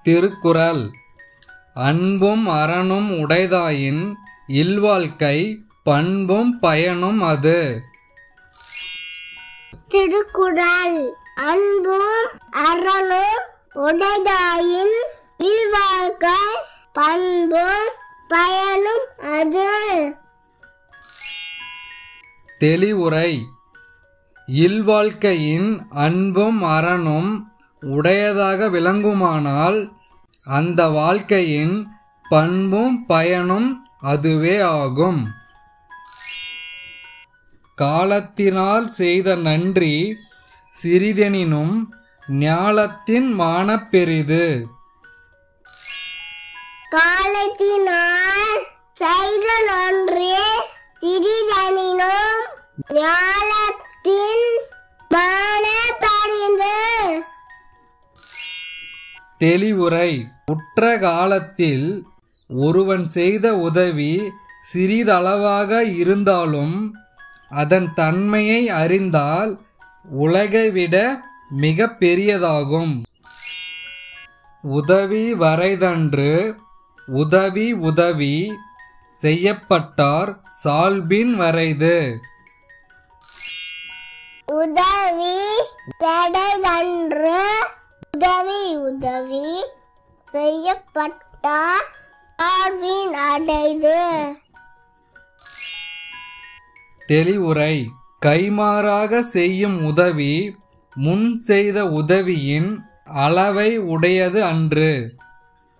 திருக்குறள். அன்பும் அறனும் உடைதாயின் இல்வாழ்க்கை பண்பும் பயனும் அது. திருக்குறள். அன்பும் அறனும் உடைதாயின் இல்வாழ்க்கை பண்பும் பயனும் அது. தெளிவுரை. இல்வாழ்க்கையின் அன்பும் அறனும் உடையதாக விளங்குமானால் அந்த வாழ்க்கையின் பண்பும் பயனும் அதுவே ஆகும். காலத்தினால் செய்த நன்றி சிறிதெனினும் ஞாலத்தின் மானப் பெரிது. காலத்தினால் செய்த நன்றி சிறிதெனினும் ஞாலத்தின் மானப் பெரிது. தெளிவுரை. உற்ற காலத்தில் ஒருவன் செய்த உதவி சிறிதளவாக இருந்தாலும் அதன் தன்மையை அறிந்தால் உலகை விட மிக பெரியதாகும். உதவி வரைதன்று உதவி உதவி செய்யப்பட்டார் சால்பின் வரைது. உதவி வரைதன்று உதவி உதவி செய்யப்பட்டார் சால்பின் அடைது. தெளிவுரை. கைமாறாக செய்யும் உதவி முன் செய்த உதவியின் அளவை உடையது அன்று.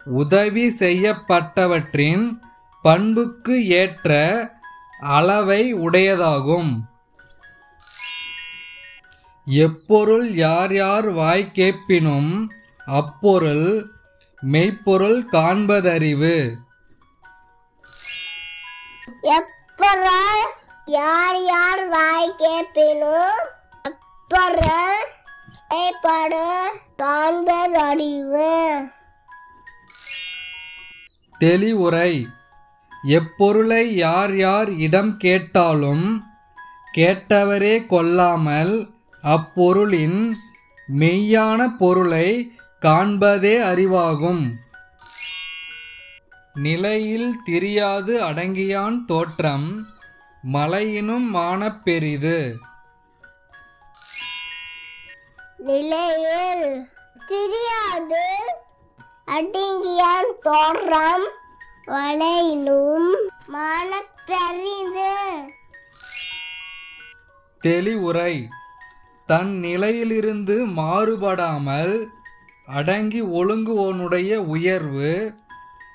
உதவி செய்யப்பட்டவற்றின் பண்புக்கு ஏற்ற அளவை உடையதாகும். எப்பொருள் யார் யார் வாய் கேட்பினும் அப்பொருள் மெய்ப்பொருள் காண்பதறிவு. எப்பொருள் யார் யார் வாய் கேட்பினும் அப்பொருள் மெய்ப்பொருள் காண்பதறிவு. தெளிவுரை. எப்பொருளை யார் யார் இடம் கேட்டாலும் கேட்டவரே கொள்ளாமல் அப்பொருளின் மெய்யான பொருளை காண்பதே அறிவாகும். நிலையில் திரியாது அடங்கியான் தோற்றம் மலையினும் மானப் பெரிது. நிலையில் திரியாது அடங்கியான் தோற்றம் மலையினும் மானப் பெரிது. தெளிவுரை. தன் நிலையிலிருந்து மாறுபடாமல் அடங்கி ஒழுங்குவோனுடைய உயர்வு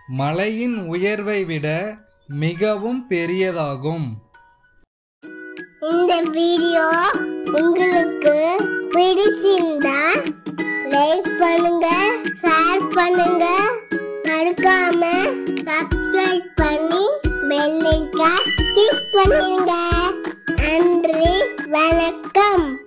மலையின் உயர்வை விட மிகவும் பெரியதாகும். இந்த வீடியோ உங்களுக்கு பிடிச்சிருந்தா லைக் பண்ணுங்க, ஷேர் பண்ணுங்க, மறக்காம சப்ஸ்கிரைப் பண்ணி பெல் ஐகானை கிளிக் பண்ணுங்க. நன்றி, வணக்கம்.